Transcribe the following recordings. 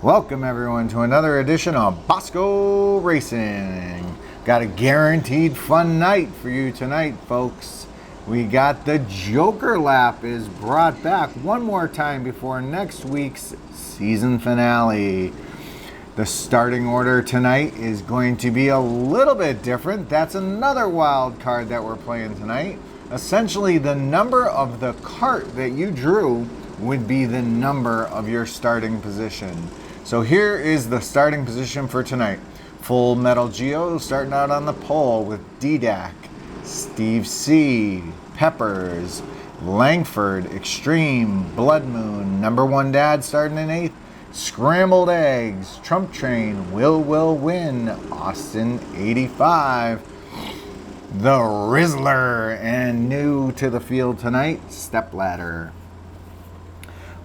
Welcome everyone to another edition of Bosco Racing. Got a guaranteed fun night for you tonight, folks. We got the Joker Lap is brought back one more time before next week's season finale. The starting order tonight is going to be a little bit different. That's another wild card that we're playing tonight. Essentially, the number of the cart that you drew would be the number of your starting position. So here is the starting position for tonight. Full Metal Geo starting out on the pole with DDAC, Steve C, Peppers, Langford, Extreme, Blood Moon, Number One Dad starting in 8th, Scrambled Eggs, Trump Train, Will Win, Austin 85, the Rizzler, and new to the field tonight, Stepladder.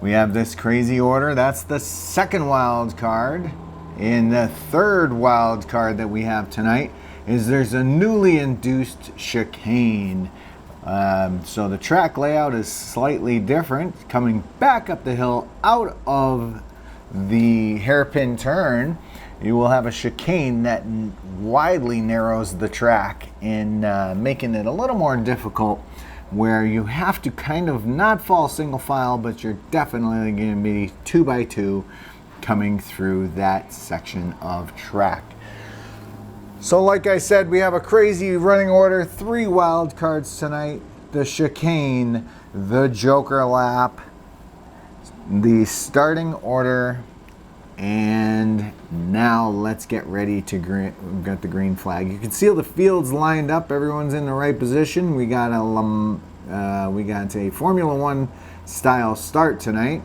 We have this crazy order. That's the second wild card. And the third wild card that we have tonight is there's a newly induced chicane. So the track layout is slightly different. Coming back up the hill out of the hairpin turn, you will have a chicane that widely narrows the track and making it a little more difficult, where you have to kind of not fall single file, but you're definitely going to be 2x2 coming through that section of track. So like I said, we have a crazy running order, 3 wild cards tonight: the chicane, the Joker Lap, the starting order, and now let's get ready to we've got the green flag. You can see the fields lined up. Everyone's in the right position. We got a Formula One style start tonight.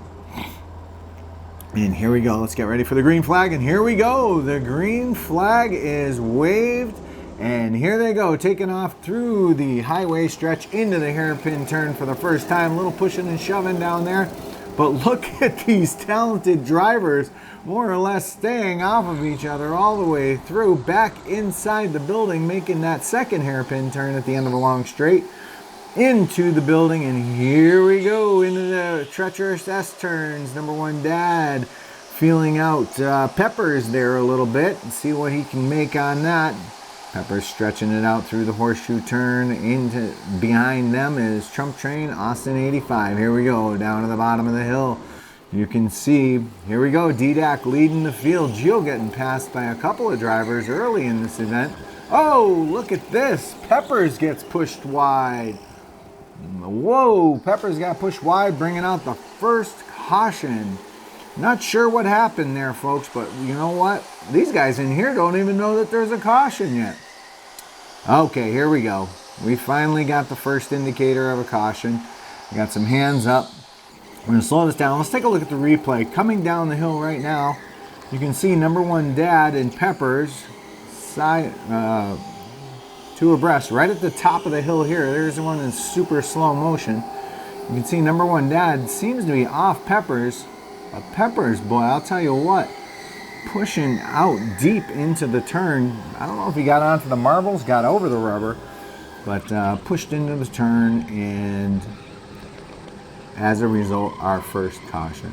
And here we go. Let's get ready for the green flag. And here we go. The green flag is waved. And here they go, taking off through the highway stretch into the hairpin turn for the first time. A little pushing and shoving down there. But look at these talented drivers, more or less staying off of each other all the way through, back inside the building, making that second hairpin turn at the end of a long straight into the building. And here we go into the treacherous S-turns. Number One Dad feeling out Peppers there a little bit and see what he can make on that. Peppers stretching it out through the horseshoe turn. Into behind them is Trump Train, Austin 85. Here we go, down to the bottom of the hill. You can see, here we go, DDAC leading the field. Gio getting passed by a couple of drivers early in this event. Oh, look at this. Peppers gets pushed wide. Whoa, Peppers got pushed wide, bringing out the first caution. Not sure what happened there, folks, but you know what? These guys in here don't even know that there's a caution yet. Okay, here we go. We finally got the first indicator of a caution. We got some hands up. We're going to slow this down. Let's take a look at the replay. Coming down the hill right now, you can see Number One Dad and Peppers two abreast right at the top of the hill here. There's the one in super slow motion. You can see Number One Dad seems to be off Peppers. But Peppers, boy, I'll tell you what, pushing out deep into the turn. I don't know if he got onto the marbles, got over the rubber, but pushed into the turn, and as a result, our first caution.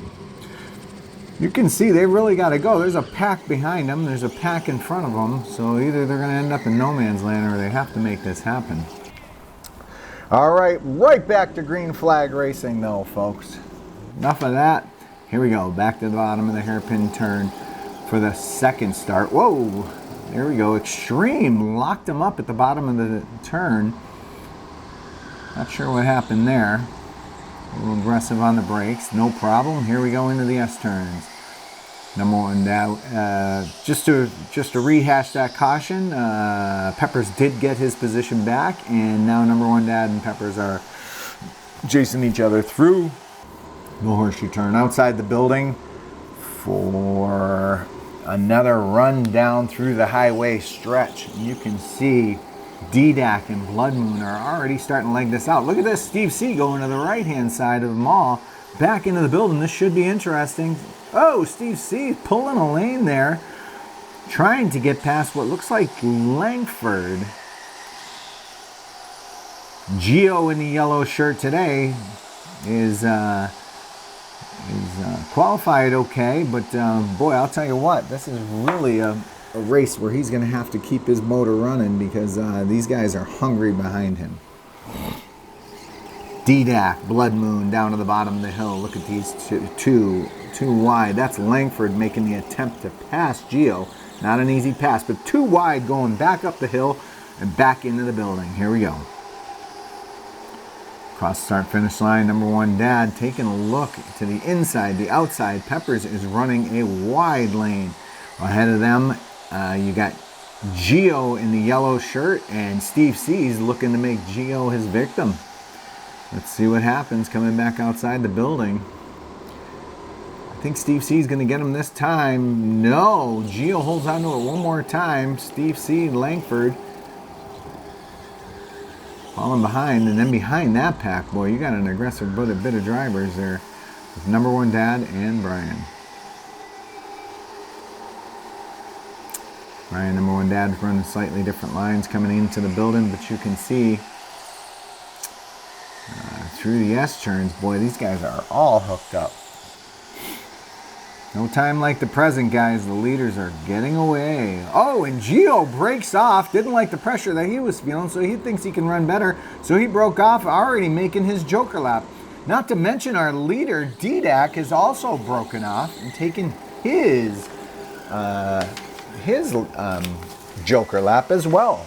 You can see they really got to go. There's a pack behind them. There's a pack in front of them. So either they're going to end up in no man's land or they have to make this happen. All right, right back to green flag racing though, folks. Enough of that. Here we go, back to the bottom of the hairpin turn for the second start. Whoa, there we go. Extreme locked him up at the bottom of the turn. Not sure what happened there. A little aggressive on the brakes, no problem. Here we go into the S-turns. Number One Dad, just to rehash that caution, Peppers did get his position back, and now Number One Dad and Peppers are chasing each other through the horseshoe turn outside the building for another run down through the highway stretch. You can see DDAC and Blood Moon are already starting to leg this out. Look at this, Steve C going to the right-hand side of the mall, back into the building. This should be interesting. Oh, Steve C pulling a lane there, trying to get past what looks like Langford. Gio in the yellow shirt today is He's qualified okay, but boy, I'll tell you what, this is really a race where he's going to have to keep his motor running because these guys are hungry behind him. DDAC, Blood Moon, down to the bottom of the hill. Look at these two wide. That's Langford making the attempt to pass Gio. Not an easy pass, but too wide going back up the hill and back into the building. Here we go. Cross start finish line, number one dad taking a look to the inside, the outside. Peppers is running a wide lane. Ahead of them, you got Gio in the yellow shirt, and Steve C's looking to make Gio his victim. Let's see what happens coming back outside the building. I think Steve C is going to get him this time. No, Gio holds on to it one more time. Steve C, Langford falling behind, and then behind that pack, boy, you got an aggressive bit of drivers there with number one dad and Brian. Brian, number one dad, running slightly different lines coming into the building, but you can see through the S-turns, boy, these guys are all hooked up. No time like the present, guys. The leaders are getting away. Oh, and Gio breaks off. Didn't like the pressure that he was feeling, so he thinks he can run better. So he broke off, already making his joker lap. Not to mention our leader, DDAC, has also broken off and taken his joker lap as well.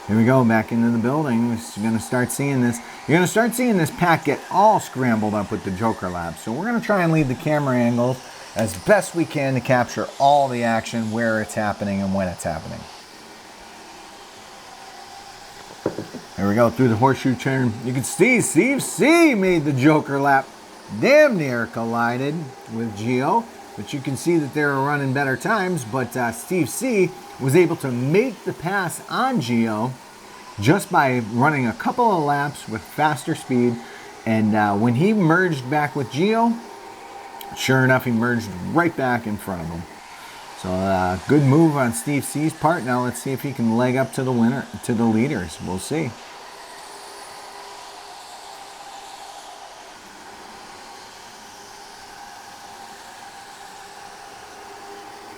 Here we go, back into the building. We're going to start seeing this. You're going to start seeing this pack get all scrambled up with the joker lap. So we're going to try and leave the camera angles as best we can to capture all the action, where it's happening and when it's happening. Here we go, through the horseshoe turn. You can see Steve C made the joker lap. Damn near collided with Gio, but you can see that they're running better times. But Steve C was able to make the pass on Gio just by running a couple of laps with faster speed. And when he merged back with Gio, sure enough, he merged right back in front of him. So good move on Steve C's part. Now let's see if he can leg up to the winner, to the leaders. We'll see.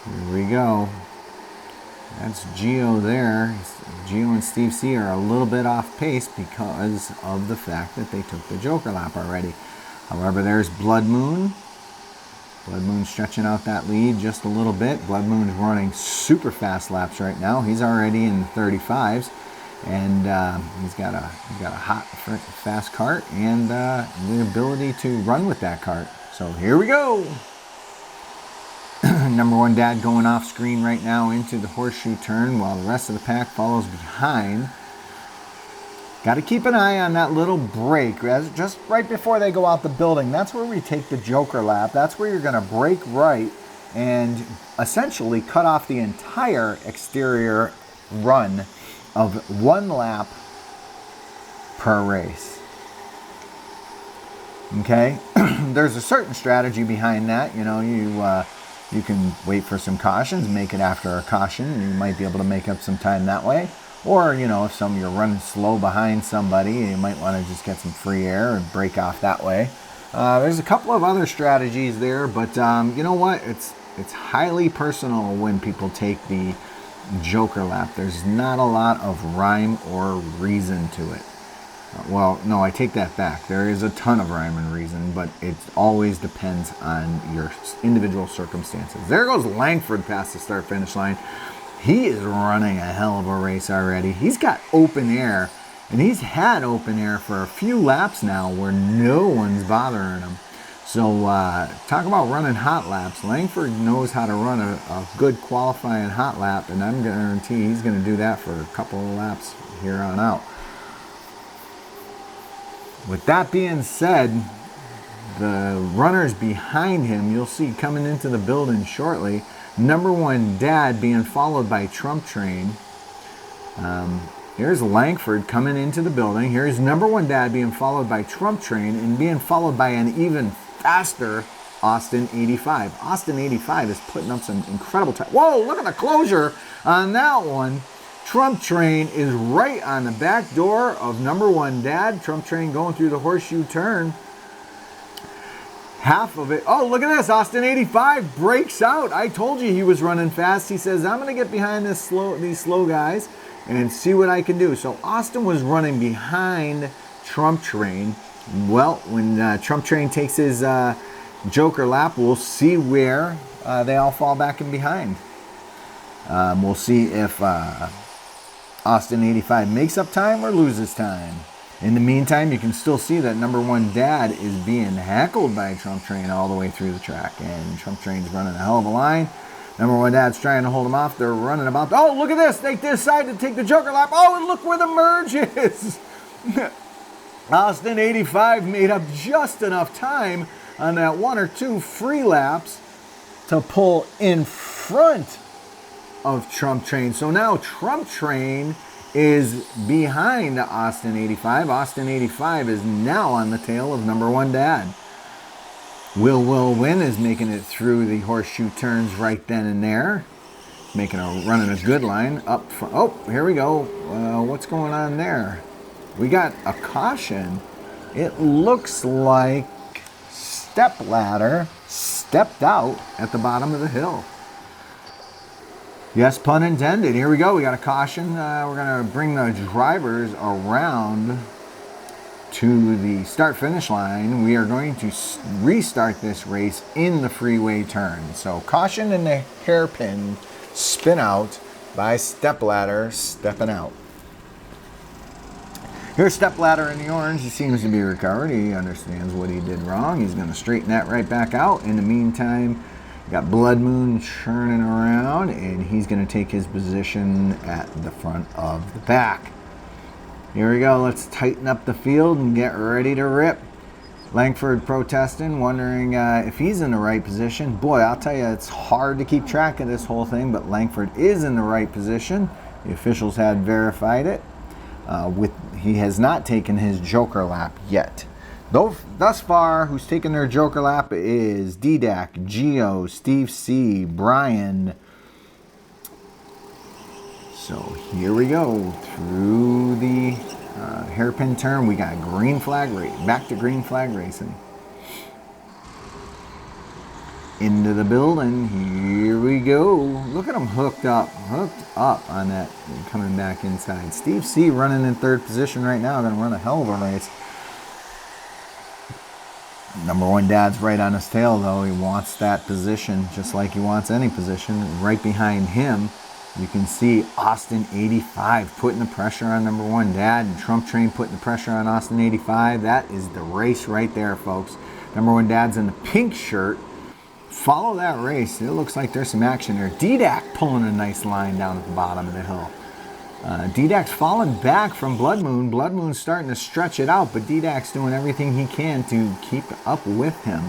Here we go. That's Gio there. Gio and Steve C are a little bit off pace because of the fact that they took the joker lap already. However, there's Blood Moon. Blood Moon stretching out that lead just a little bit. Blood Moon is running super fast laps right now. He's already in the 35s, and he's got a hot, fast kart and the ability to run with that kart. So here we go. Number one dad going off screen right now into the horseshoe turn while the rest of the pack follows behind. Got to keep an eye on that little break just right before they go out the building. That's where we take the joker lap. That's where you're going to break right and essentially cut off the entire exterior run of one lap per race. Okay? There's a certain strategy behind that. You know, you can wait for some cautions, make it after a caution, and you might be able to make up some time that way. Or, you know, if you're running slow behind somebody, you might want to just get some free air and break off that way. There's a couple of other strategies there, but you know what? It's highly personal when people take the joker lap. There's not a lot of rhyme or reason to it. Well, no, I take that back. There is a ton of rhyme and reason, but it always depends on your individual circumstances. There goes Langford past the start-finish line. He is running a hell of a race already. He's got open air, and he's had open air for a few laps now where no one's bothering him. So talk about running hot laps. Langford knows how to run a good qualifying hot lap, and I'm guarantee he's going to do that for a couple of laps here on out. With that being said, the runners behind him, you'll see coming into the building shortly, number one dad being followed by Trump Train. Here's Langford coming into the building. Here's number one dad being followed by Trump Train and being followed by an even faster Austin 85. Austin 85 is putting up some incredible time. Whoa, look at the closure on that one. Trump Train is right on the back door of number 1 Dad. Trump Train going through the horseshoe turn. Half of it. Oh, look at this. Austin 85 breaks out. I told you he was running fast. He says, I'm going to get behind these slow guys and see what I can do. So Austin was running behind Trump Train. Well, when Trump Train takes his Joker lap, we'll see where they all fall back in behind. We'll see if Austin 85 makes up time or loses time. In the meantime, you can still see that number 1 Dad is being heckled by Trump Train all the way through the track. And Trump Train's running a hell of a line. Number 1 Dad's trying to hold him off. They're running about. Oh, look at this. They decide to take the Joker lap. Oh, and look where the merge is. Austin 85 made up just enough time on that 1 or 2 free laps to pull in front of Trump Train. So now Trump Train is behind Austin 85. Austin 85 is now on the tail of number 1 Dad. Will Win is making it through the horseshoe turns right then and there. Running a good line up front. Oh, here we go. What's going on there? We got a caution. It looks like Stepladder stepped out at the bottom of the hill. Yes, pun intended. Here we go. We got a caution. We're going to bring the drivers around to the start-finish line. We are going to restart this race in the freeway turn. So caution in the hairpin spin out by Stepladder stepping out. Here's Stepladder in the orange. He seems to be recovered. He understands what he did wrong. He's going to straighten that right back out. In the meantime, got Blood Moon churning around, and he's going to take his position at the front of the pack. Here we go. Let's tighten up the field and get ready to rip. Langford protesting, wondering if he's in the right position. Boy, I'll tell you, it's hard to keep track of this whole thing, but Langford is in the right position. The officials had verified it. He has not taken his Joker lap yet. Thus far, who's taken their Joker lap is D-Dak, Gio, Steve C, Brian. So here we go through the hairpin turn. We got green flag racing. Back to green flag racing. Into the building. Here we go. Look at them hooked up on that, coming back inside. Steve C running in 3rd position right now. Going to run a hell of a race. Number 1 Dad's right on his tail, though. He wants that position, just like he wants any position. Right behind him, you can see Austin 85 putting the pressure on number 1 Dad, and Trump Train putting the pressure on Austin 85. That is the race right there, folks. Number 1 Dad's in the pink shirt. Follow that race. It looks like there's some action there. D-Dak pulling a nice line down at the bottom of the hill. D-Dak's falling back from Blood Moon. Blood Moon's starting to stretch it out, but D-Dak's doing everything he can to keep up with him.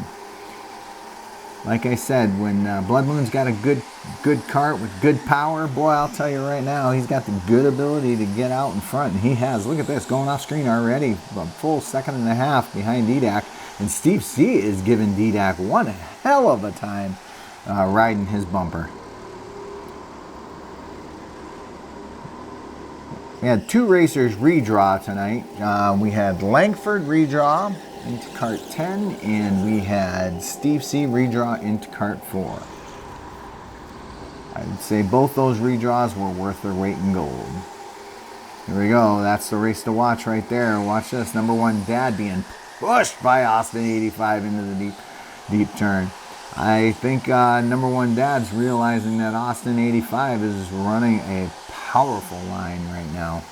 Like I said, when Blood Moon's got a good cart with good power, boy, I'll tell you right now, he's got the good ability to get out in front, and he has. Look at this, going off screen already, a full 1.5 seconds behind D-Dak, and Steve C is giving D-Dak one hell of a time riding his bumper. We had 2 racers redraw tonight. We had Langford redraw into cart 10, and we had Steve C redraw into cart 4. I'd say both those redraws were worth their weight in gold. Here we go. That's the race to watch right there. Watch this. Number 1 Dad being pushed by Austin 85 into the deep turn. I think number 1 Dad's realizing that Austin 85 is running a powerful line right now.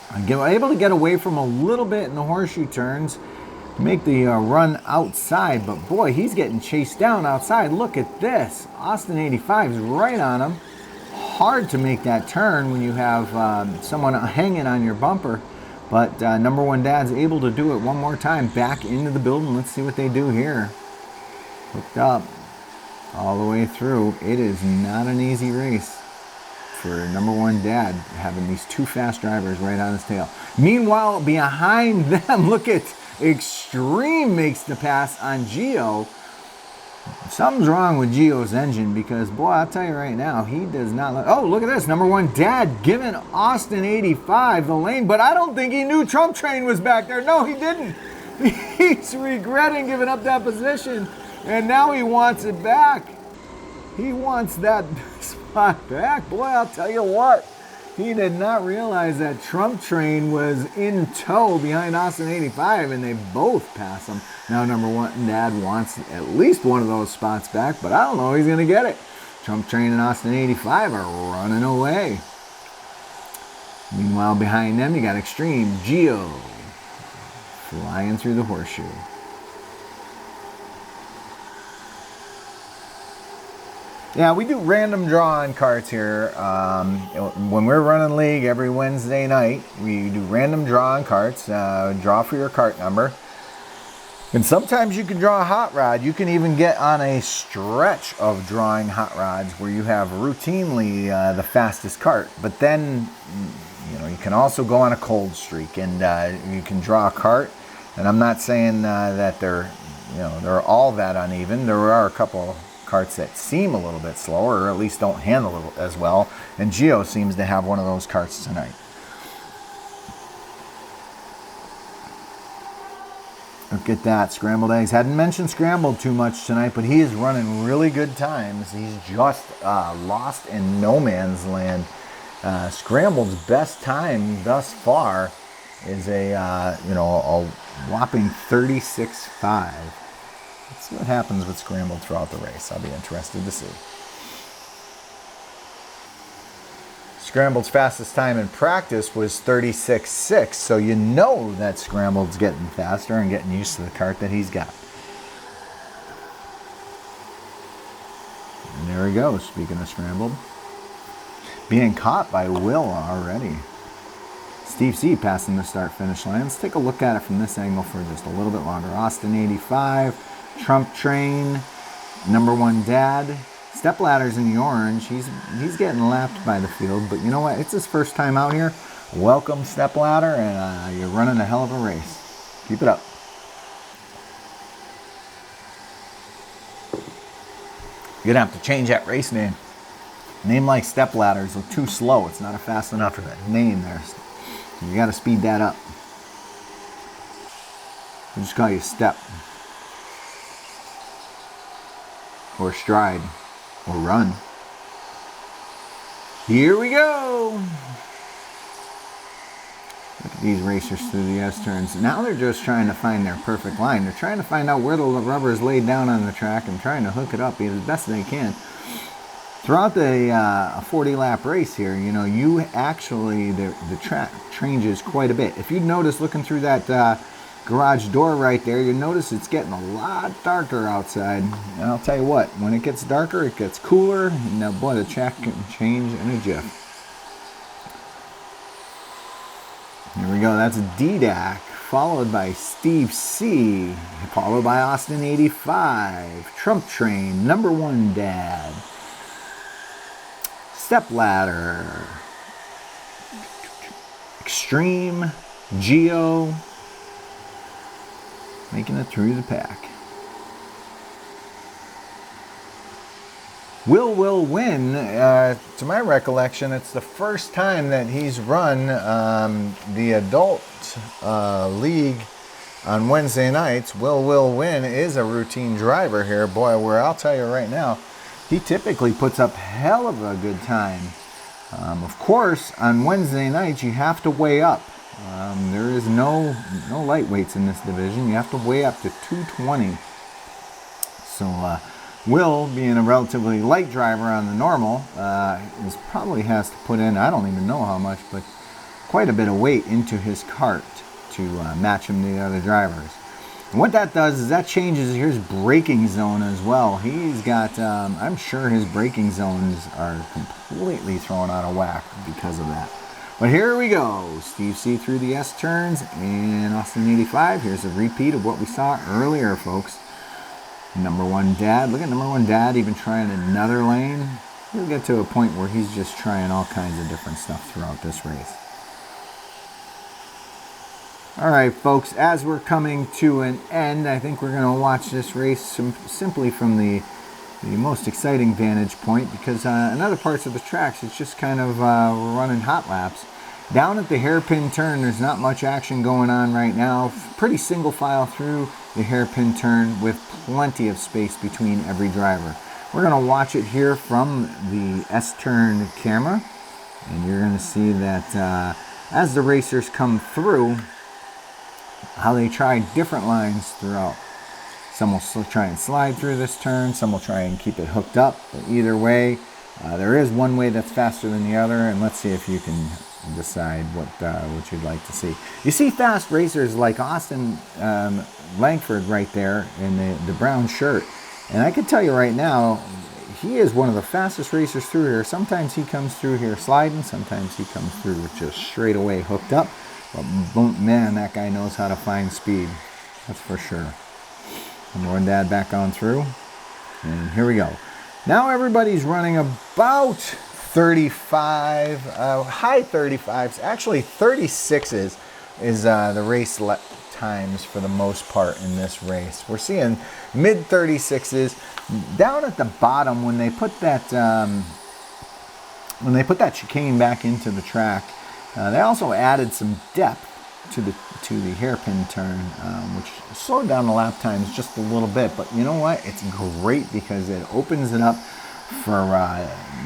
I'm able to get away from a little bit in the horseshoe turns, make the run outside, but boy, he's getting chased down outside. Look at this. Austin 85 is right on him. Hard to make that turn when you have someone hanging on your bumper, but number 1 Dad's able to do it one more time. Back into the building. Let's see what they do here. Hooked up all the way through. It is not an easy race for number 1 Dad, having these 2 fast drivers right on his tail. Meanwhile, behind them, look at Extreme makes the pass on Gio. Something's wrong with Gio's engine because, boy, I'll tell you right now, he does not. Oh, look at this. Number 1 Dad giving Austin 85 the lane, but I don't think he knew Trump Train was back there. No, he didn't. He's regretting giving up that position, and now he wants it back. He wants that spot back. Boy, I'll tell you what. He did not realize that Trump Train was in tow behind Austin 85, and they both pass him. Now, number 1 Dad wants at least one of those spots back, but I don't know if he's going to get it. Trump Train and Austin 85 are running away. Meanwhile, behind them, you got Extreme Gio flying through the horseshoe. Yeah, we do random draw on carts here. When we're running league every Wednesday night, we do random draw on carts. Draw for your cart number. And sometimes you can draw a hot rod. You can even get on a stretch of drawing hot rods where you have routinely the fastest cart. But then, you can also go on a cold streak and you can draw a cart. And I'm not saying that they're all that uneven. There are a couple carts that seem a little bit slower, or at least don't handle it as well, and Gio seems to have one of those carts tonight. Look at that, scrambled eggs. Hadn't mentioned scrambled too much tonight, but he is running really good times. He's just lost in no man's land. Scrambled's best time thus far is a whopping 36.5. Let's see what happens with Scrambled throughout the race. I'll be interested to see. Scrambled's fastest time in practice was 36.6, so you know that Scrambled's getting faster and getting used to the cart that he's got. And there he goes, speaking of Scrambled. Being caught by Will already. Steve C passing the start-finish line. Let's take a look at it from this angle for just a little bit longer. Austin 85. Trump Train, number 1 Dad, Step Ladder's in the orange. He's getting lapped by the field, but you know what? It's his first time out here. Welcome, Step Ladder, and you're running a hell of a race. Keep it up. You're gonna have to change that race name. Name like Step Ladders are too slow. It's not a fast enough for that name there. So you got to speed that up. We'll just call you Step. Or Stride, or Run. Here we go. Look at these racers through the S-turns. Now they're just trying to find their perfect line. They're trying to find out where the rubber is laid down on the track and trying to hook it up as best they can. Throughout the 40-lap race here, you actually, the track changes quite a bit. If you notice looking through that garage door right there, you notice it's getting a lot darker outside. And I'll tell you what, when it gets darker, it gets cooler. And boy, the track can change in a jiff. Here we go. That's DDAC, followed by Steve C, followed by Austin 85, Trump Train, number 1 Dad, Step Ladder, Extreme, Gio, making it through the pack. Will win. To my recollection, it's the first time that he's run the adult league on Wednesday nights. Will win is a routine driver here. Boy, where I'll tell you right now, he typically puts up hell of a good time. Of course, on Wednesday nights, you have to weigh up. There is no lightweights in this division. You have to weigh up to 220. So Will, being a relatively light driver on the normal, probably has to put in, I don't even know how much, but quite a bit of weight into his cart to match him to the other drivers. And what that does is that changes his braking zone as well. He's got, I'm sure his braking zones are completely thrown out of whack because of that. But here we go. Steve C through the S-turns and Austin 85. Here's a repeat of what we saw earlier, folks. Number 1 Dad. Look at number 1 Dad even trying another lane. He'll get to a point where he's just trying all kinds of different stuff throughout this race. All right, folks, as we're coming to an end, I think we're going to watch this race simply from the most exciting vantage point, because in other parts of the tracks, it's just kind of we're running hot laps. Down at the hairpin turn, there's not much action going on right now. Pretty single file through the hairpin turn with plenty of space between every driver. We're going to watch it here from the S-turn camera, and you're going to see that as the racers come through, how they try different lines throughout. Some will try and slide through this turn, some will try and keep it hooked up, but either way, there is one way that's faster than the other, and let's see if you can decide what you'd like to see. You see fast racers like Austin Langford right there in the brown shirt, and I can tell you right now, he is one of the fastest racers through here. Sometimes he comes through here sliding, sometimes he comes through with just straight away hooked up. But man, that guy knows how to find speed. That's for sure. Mom and Dad back on through. And here we go. Now everybody's running about 35, high 35s. Actually 36s is the race times for the most part in this race. We're seeing mid 36s. Down at the bottom, when they put that chicane back into the track, they also added some depth to the hairpin turn, which slowed down the lap times just a little bit. But you know what? It's great because it opens it up for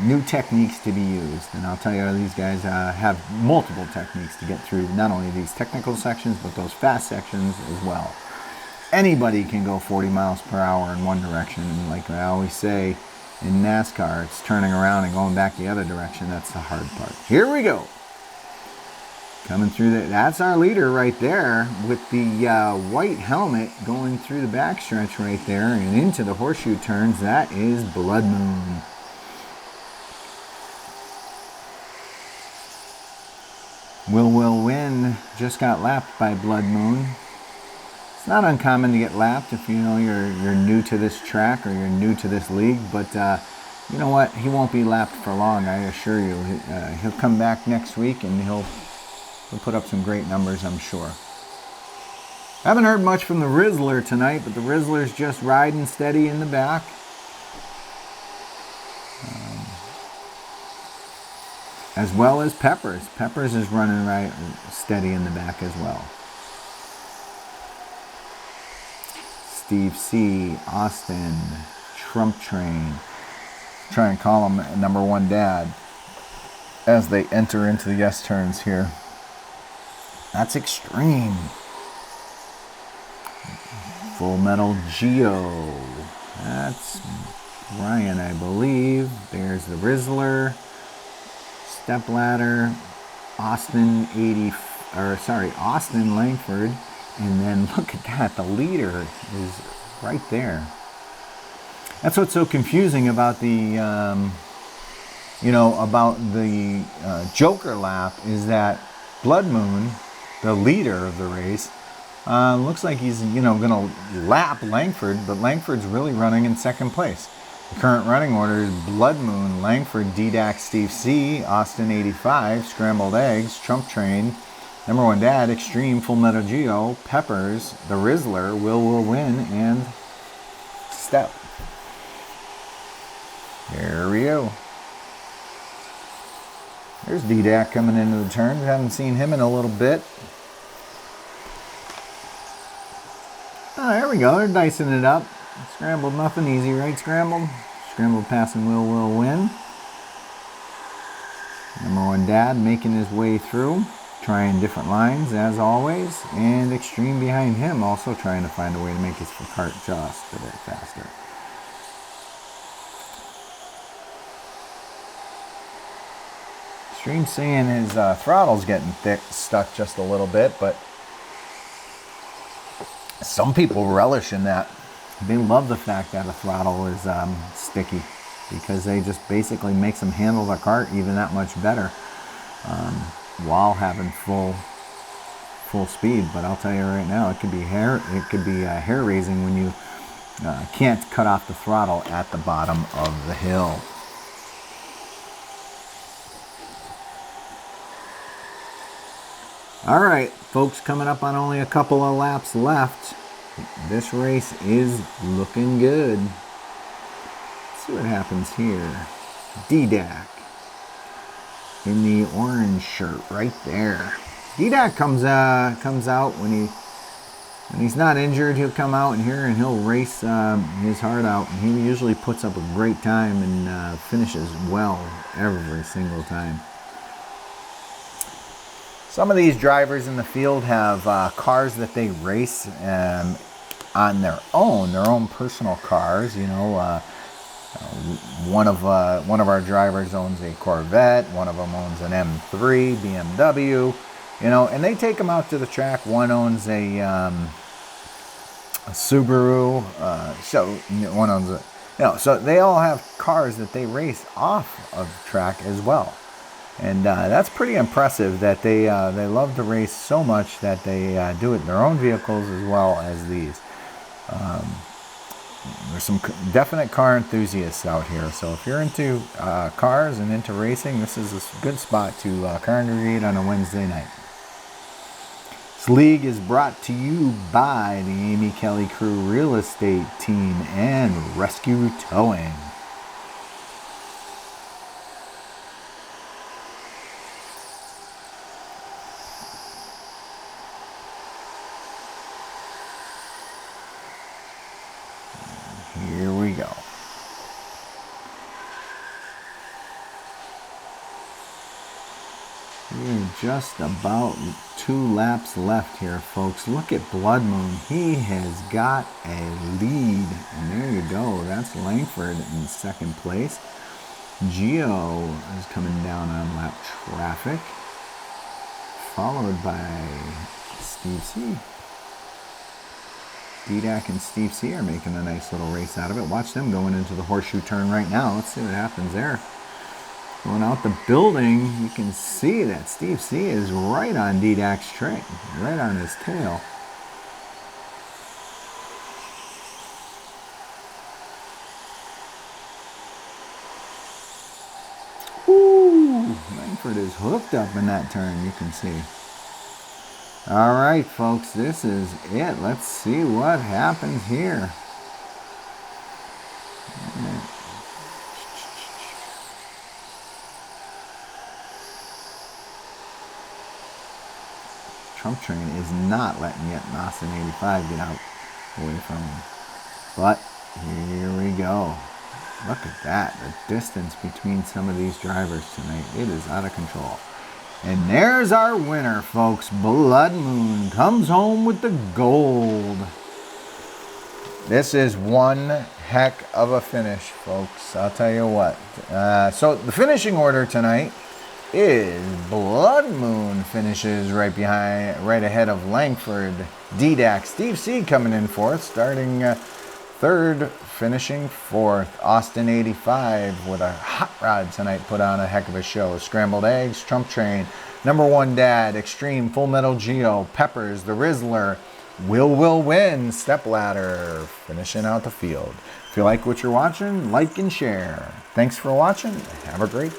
new techniques to be used. And I'll tell you, these guys have multiple techniques to get through not only these technical sections, but those fast sections as well. Anybody can go 40 miles per hour in one direction. And like I always say, in NASCAR, it's turning around and going back the other direction. That's the hard part. Here we go. Coming through that's our leader right there with the white helmet going through the backstretch right there and into the horseshoe turns. That is Blood Moon. Will Win just got lapped by Blood Moon. It's not uncommon to get lapped if you know you're new to this track or you're new to this league, but you know what? He won't be lapped for long, I assure you. He'll come back next week and he'll put up some great numbers, I'm sure. Haven't heard much from the Rizzler tonight, but the Rizzler's just riding steady in the back. As well as Peppers. Peppers is running right steady in the back as well. Steve C, Austin, Trump Train. Try and call him number one dad as they enter into the S turns here. That's Extreme. Full Metal Geo. That's Brian, I believe. There's the Rizzler. Stepladder. Austin Langford. And then look at that. The leader is right there. That's what's so confusing about the, Joker lap is that Blood Moon, the leader of the race, looks like he's, going to lap Langford, but Langford's really running in second place. The current running order is Blood Moon, Langford, DDAC, Steve C, Austin 85, Scrambled Eggs, Trump Train, Number One Dad, Extreme, Full Metal Geo, Peppers, The Rizzler, Will Win, and Step. There we go. There's DDAC coming into the turn. We haven't seen him in a little bit. Oh, there we go. They're dicing it up. Scrambled, nothing easy, right? Scrambled. Scrambled passing Will Win. Number One Dad making his way through. Trying different lines, as always. And Extreme behind him, also trying to find a way to make his cart just a bit faster. Extreme saying his throttle's getting stuck just a little bit, but some people relish in that. They love the fact that a throttle is sticky because they just basically makes them handle the cart even that much better while having full speed. But I'll tell you right now, it could be hair raising when you can't cut off the throttle at the bottom of the hill. All right, folks, coming up on only a couple of laps left. This race is looking good. Let's see what happens here. D-Dak in the orange shirt right there. D-Dak comes out when he's not injured. He'll come out in here and he'll race his heart out. And he usually puts up a great time and finishes well every single time. Some of these drivers in the field have cars that they race on their own personal cars. You know, one of our drivers owns a Corvette. One of them owns an M3 BMW. You know, and they take them out to the track. One owns a Subaru. One owns a, so they all have cars that they race off of track as well. And that's pretty impressive that they love to race so much that they do it in their own vehicles as well as these. There's some definite car enthusiasts out here. So if you're into cars and into racing, this is a good spot to congregate on a Wednesday night. This league is brought to you by the Amy Kelly Crew Real Estate Team and Rescue Towing. Here we go. We're just about 2 laps left here, folks. Look at Blood Moon. He has got a lead. And there you go. That's Langford in second place. Gio is coming down on lap traffic, followed by Steve C. D-Dak and Steve C are making a nice little race out of it. Watch them going into the horseshoe turn right now. Let's see what happens there. Going out the building, you can see that Steve C is right on D-Dak's train, right on his tail. Woo! Langford is hooked up in that turn, you can see. All right, folks, this is it. Let's see what happens here. Trump Train is not letting yet Austin 85 get out away from him. But here we go. Look at that. The distance between some of these drivers tonight. It is out of control. And there's our winner, folks. Blood Moon comes home with the gold. This is one heck of a finish, folks. I'll tell you what. So the finishing order tonight is Blood Moon finishes right ahead of Langford, D-Dak, Steve C coming in fourth, starting third, finishing fourth. Austin 85 with a hot rod tonight put on a heck of a show. Scrambled Eggs, Trump Train, Number One Dad, Extreme, Full Metal Geo, Peppers, The Rizzler, Will Win, Stepladder, finishing out the field. If you like what you're watching, like and share. Thanks for watching. Have a great day.